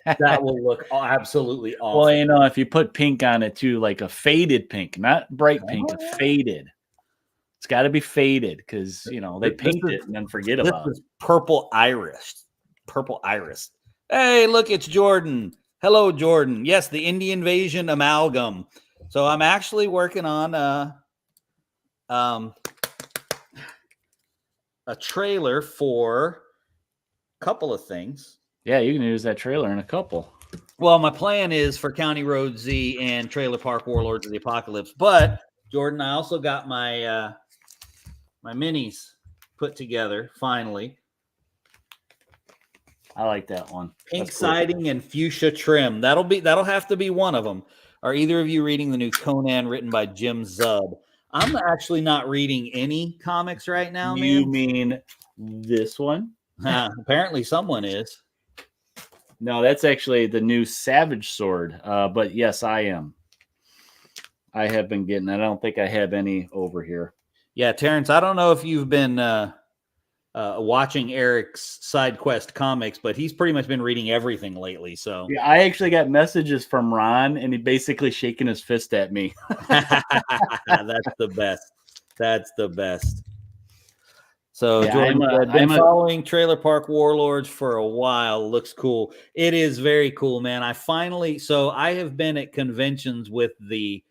That will look absolutely awful. Well, if you put pink on it too, like a faded pink, not bright pink, a faded. It's got to be faded because, they paint it and then forget about it. Purple iris. Purple iris. Hey, look, it's Jordan. Hello, Jordan. Yes, the Indie Invasion amalgam. So I'm actually working on a trailer for a couple of things. Yeah, you can use that trailer in a couple. Well, my plan is for County Road Z and Trailer Park Warlords of the Apocalypse. But, Jordan, I also got my my minis put together, finally. I like that one. Pink siding and fuchsia trim. That'll have to be one of them. Are either of you reading the new Conan written by Jim Zub? I'm actually not reading any comics right now, man. You mean this one? Apparently someone is. No, that's actually the new Savage Sword. But yes, I am. I have been getting. I don't think I have any over here. Yeah, Terrence, I don't know if you've been watching Eric's Side Quest comics, but he's pretty much been reading everything lately. So yeah, I actually got messages from Ron, and he basically shaking his fist at me. That's the best. That's the best. So Yeah, Jordan said, I'm been a following Trailer Park Warlords for a while. Looks cool. It is very cool, man. I have been at conventions with the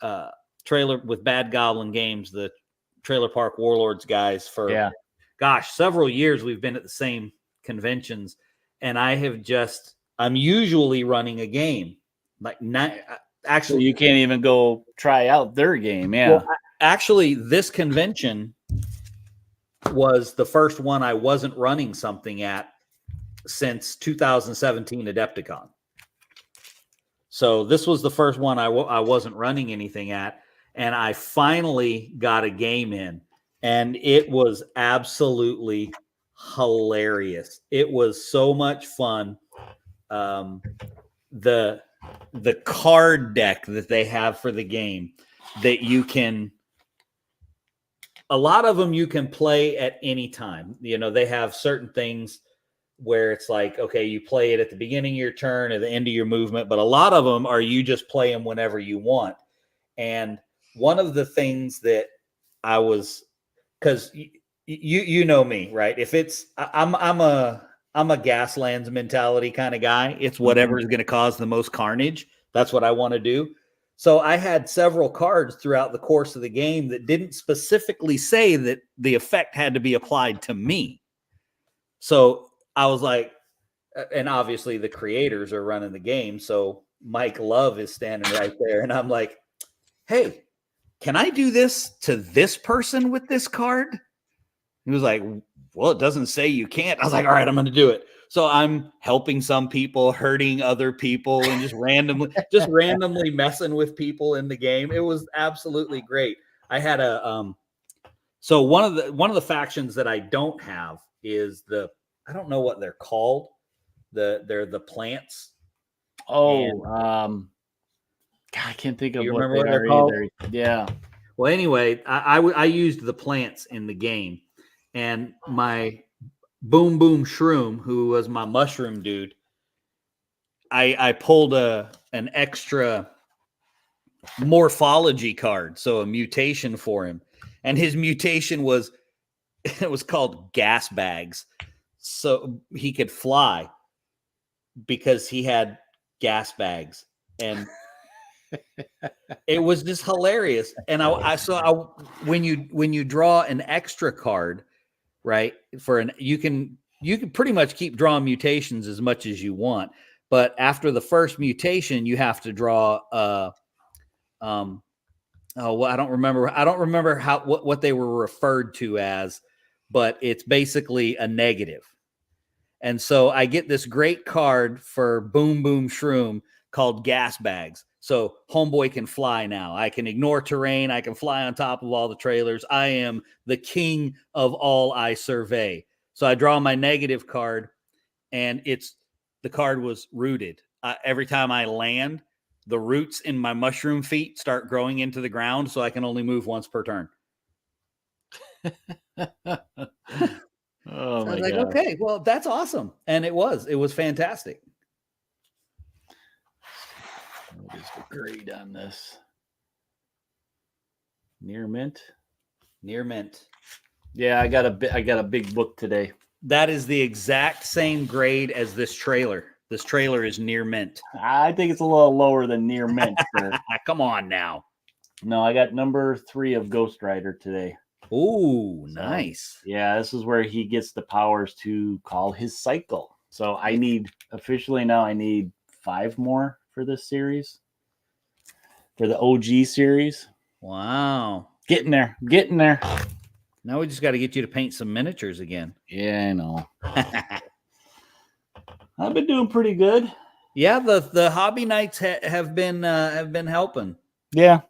Bad Goblin Games, the Trailer Park Warlords guys for several years. We've been at the same conventions, and I'm usually running a game. So you can't even go try out their game. Yeah. Well, actually, this convention was the first one I wasn't running something at since 2017 Adepticon. So this was the first one I wasn't running anything at, and I finally got a game in, and it was absolutely hilarious. It was so much fun. The card deck that they have for the game, that a lot of them you can play at any time. They have certain things where it's like, okay, you play it at the beginning of your turn, at the end of your movement, but a lot of them are you just play them whenever you want. And one of the things that because you know me, right? If it's I'm a Gaslands mentality kind of guy. It's whatever is going to cause the most carnage. That's what I want to do. So I had several cards throughout the course of the game that didn't specifically say that the effect had to be applied to me. So I was like, and obviously the creators are running the game. So Mike Love is standing right there. And I'm like, hey, can I do this to this person with this card? He was like, well, it doesn't say you can't. I was like, all right, I'm going to do it. So I'm helping some people, hurting other people, and just randomly messing with people in the game. It was absolutely great. I had so one of the factions that I don't have is I don't know what they're called. They're the plants. Oh, God, I can't think of what they're called either. Yeah. Well, anyway, I used the plants in the game, and my Boom Boom Shroom, who was my mushroom dude, I pulled an extra morphology card, so a mutation for him, and his mutation was called gas bags, so he could fly because he had gas bags, and it was just hilarious. And when you draw an extra card, right, you can pretty much keep drawing mutations as much as you want, but after the first mutation you have to draw I don't remember what they were referred to as, but it's basically a negative. And so I get this great card for Boom Boom Shroom called Gas Bags. So homeboy can fly now. I can ignore terrain. I can fly on top of all the trailers. I am the king of all I survey. So I draw my negative card, and the card was rooted. Every time I land, the roots in my mushroom feet start growing into the ground, so I can only move once per turn. Oh, so I was like, okay, well, that's awesome. And it was fantastic. What is the grade on this? Near mint. Yeah, I got a big book today. That is the exact same grade as this trailer. This trailer is near mint. I think it's a little lower than near mint. Come on now. No, I got number 3 of Ghost Rider today. Ooh, nice. Yeah, this is where he gets the powers to call his cycle. So I need 5 more for this series. For the OG series. Wow. Getting there. Now we just got to get you to paint some miniatures again. Yeah, I know. I've been doing pretty good. Yeah, the hobby nights have been helping. Yeah,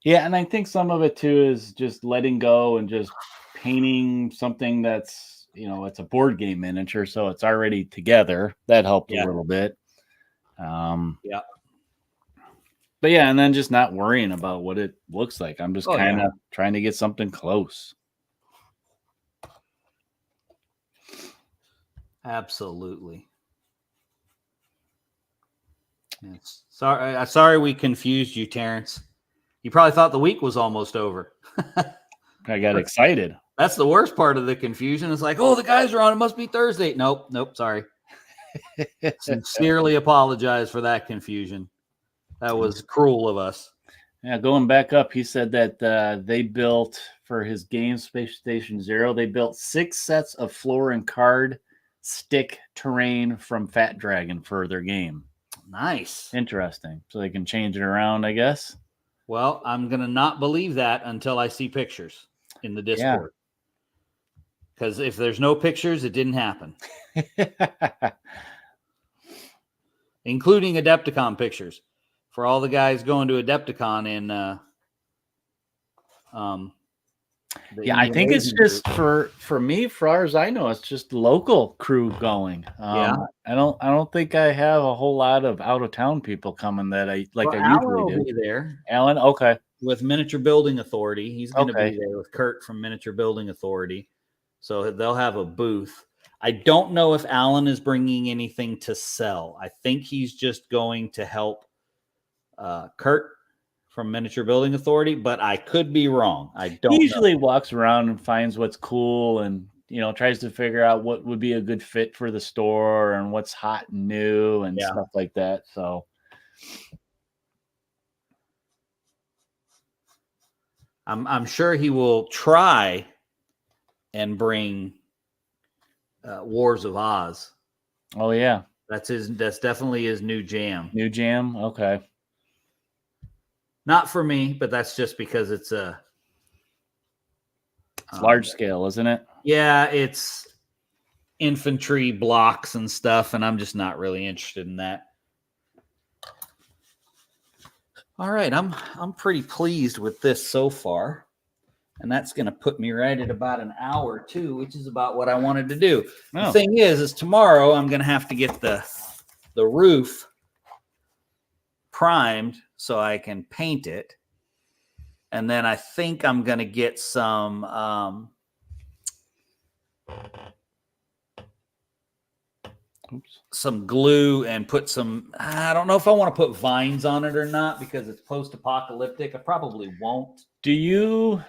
and I think some of it too is just letting go and just painting something that's, it's a board game miniature, so it's already together. That helped a little bit. Yeah. But yeah, and then just not worrying about what it looks like. I'm just kind of trying to get something close. Absolutely. Yes. Sorry we confused you, Terrence. You probably thought the week was almost over. I got excited. That's the worst part of the confusion. It's like, oh, the guys are on. It must be Thursday. Nope. Sorry. Sincerely apologize for that confusion. That was cruel of us. Yeah, going back up, he said that they built for his game Space Station Zero, they built 6 sets of floor and card stick terrain from Fat Dragon for their game. Nice. Interesting. So they can change it around, I guess. Well, I'm going to not believe that until I see pictures in the Discord. Because if there's no pictures, it didn't happen. Including Adepticon pictures. For all the guys going to Adepticon in I think it's just for me, as far as I know, it's just local crew going. I don't think I have a whole lot of out of town people coming that I usually do. Be there. Alan, okay. With Miniature Building Authority. He's going to be there with Kurt from Miniature Building Authority. So they'll have a booth. I don't know if Alan is bringing anything to sell. I think he's just going to help Kurt from Miniature Building Authority, but I could be wrong. I don't He usually walks around and finds what's cool and, tries to figure out what would be a good fit for the store and what's hot and new and stuff like that. So I'm sure he will try and bring Wars of Oz. Oh yeah. That's definitely his new jam. New jam? Okay. Not for me, but that's just because it's large scale, isn't it? Yeah, it's infantry blocks and stuff, and I'm just not really interested in that. All right, I'm pretty pleased with this so far, and that's going to put me right at about an hour too, which is about what I wanted to do. Oh. The thing is tomorrow I'm going to have to get the roof primed so I can paint it. And then I think I'm going to get some glue and put some, I don't know if I want to put vines on it or not because it's post-apocalyptic. I probably won't. Do you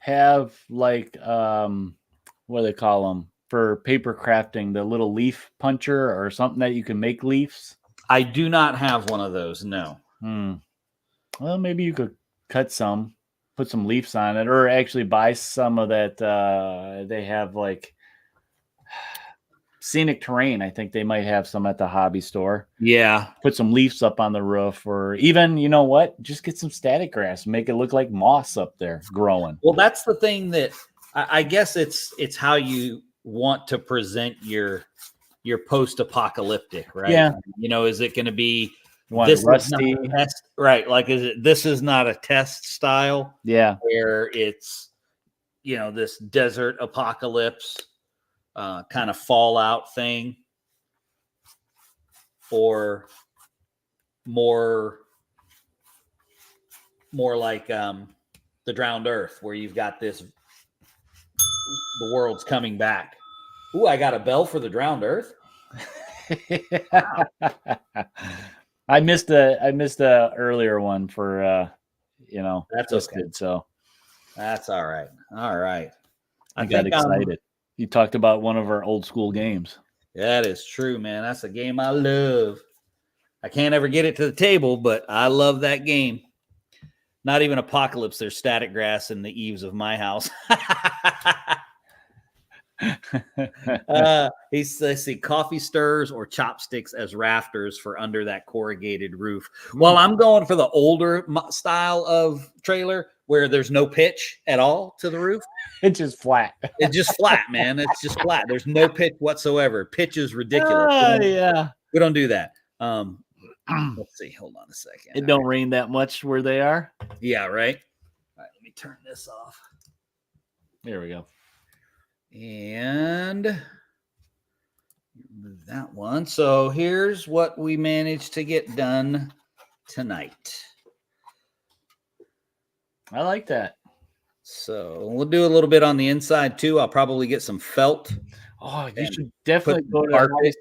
have what do they call them for paper crafting, the little leaf puncher or something that you can make leaves? I do not have one of those, no. Well, maybe you could cut some, put some leaves on it, or actually buy some of that. They have scenic terrain. I think they might have some at the hobby store. Yeah. Put some leaves up on the roof, or even, just get some static grass and make it look like moss up there growing. Well, that's the thing that I guess it's how you want to present your post-apocalyptic, right? Yeah. Is it going to be this rusty? Right. Like, this is not a test style. Yeah. Where it's, this desert apocalypse kind of fallout thing, or more like the Drowned Earth, where you've got the world's coming back. Ooh, I got a bell for the Drowned Earth. Wow. I missed the earlier one for that's listed, okay. So that's all right. All right. I got excited. You talked about one of our old school games. That is true, man. That's a game I love. I can't ever get it to the table, but I love that game. Not even Apocalypse. There's static grass in the eaves of my house. Let's see, coffee stirs or chopsticks as rafters for under that corrugated roof. Well, I'm going for the older style of trailer where there's no pitch at all to the roof. It's just flat. It's just flat, man. It's just flat. There's no pitch whatsoever. Pitch is ridiculous. We don't do that. Let's see. Hold on a second. It don't rain that much where they are. Yeah, right. All right, let me turn this off. There we go. And move that one. So here's what we managed to get done tonight. I like that. So we'll do a little bit on the inside too. I'll probably get some felt. Oh, you should definitely go to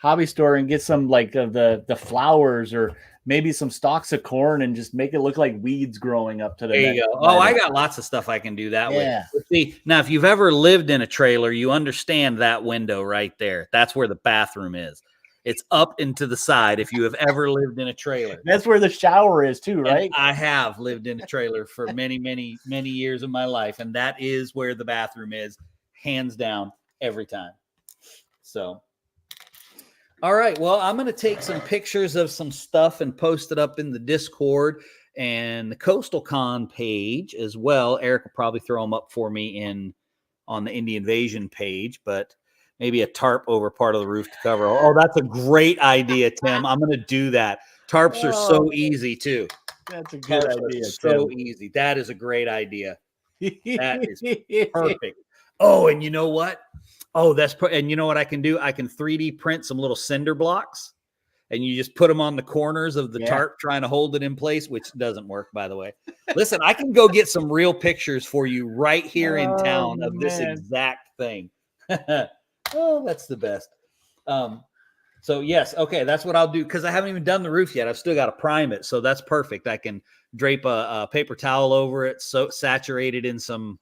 hobby store and get some like the flowers or maybe some stalks of corn and just make it look like weeds growing up to the There you go. Oh, I got lots of stuff I can do that with. See, now if you've ever lived in a trailer, you understand that window right there. That's where the bathroom is. It's up and to the side if you have ever lived in a trailer. That's where the shower is too, right? And I have lived in a trailer for many, many, many years of my life, and that is where the bathroom is, hands down, every time. So, all right. Well, I'm going to take some pictures of some stuff and post it up in the Discord and the Coastal Con page as well. Eric will probably throw them up for me on the Indie Invasion page, but maybe a tarp over part of the roof to cover. Oh, that's a great idea, Tim. I'm going to do that. Tarps are so easy too. That's a good idea. So easy. That is a great idea. That is perfect. Oh, and you know what? Oh, and you know what I can do? I can 3D print some little cinder blocks, and you just put them on the corners of the tarp, trying to hold it in place, which doesn't work, by the way. Listen, I can go get some real pictures for you right here in town of this exact thing. Oh, that's the best. So yes, okay, that's what I'll do because I haven't even done the roof yet. I've still got to prime it, so that's perfect. I can drape a paper towel over it, so saturated in some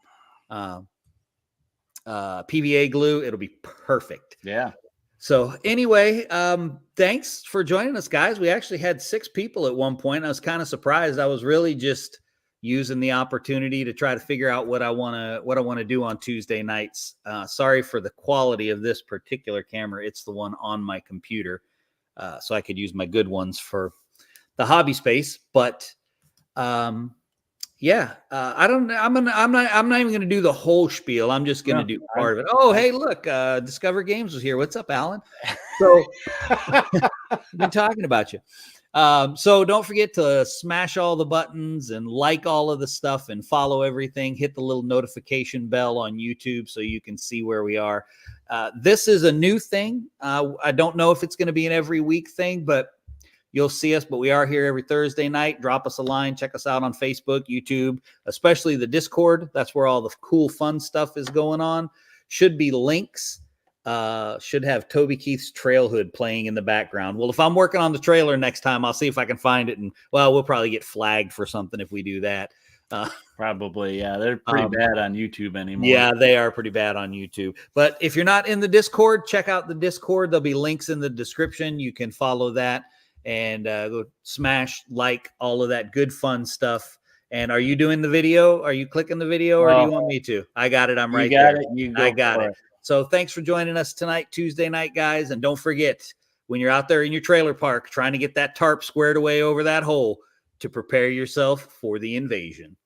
PVA glue. It'll be perfect. Yeah. So anyway, thanks for joining us, guys. We actually had 6 people at one point. I was kind of surprised. I was really just using the opportunity to try to figure out what I want to do on Tuesday nights. Sorry for the quality of this particular camera. It's the one on my computer. So I could use my good ones for the hobby space, but yeah, I'm not even going to do the whole spiel. I'm just going to do part of it. Oh, hey, look, Discover Games was here. What's up, Alan? So been talking about you. So don't forget to smash all the buttons and like all of the stuff and follow everything. Hit the little notification bell on YouTube so you can see where we are. This is a new thing. I don't know if it's going to be an every week thing, but you'll see us. But we are here every Thursday night. Drop us a line. Check us out on Facebook, YouTube, especially the Discord. That's where all the cool, fun stuff is going on. Should be links. Should have Toby Keith's Trailhood playing in the background. Well, if I'm working on the trailer next time, I'll see if I can find it. And well, we'll probably get flagged for something if we do that. Probably. Yeah. They're pretty bad on YouTube anymore. Yeah, they are pretty bad on YouTube. But if you're not in the Discord, check out the Discord. There'll be links in the description. You can follow that and go smash, like all of that good, fun stuff. And are you doing the video? Are you clicking the video or do you want me to? I got it. I'm right there. I got it. So thanks for joining us tonight, Tuesday night, guys. And don't forget, when you're out there in your trailer park trying to get that tarp squared away over that hole, to prepare yourself for the invasion.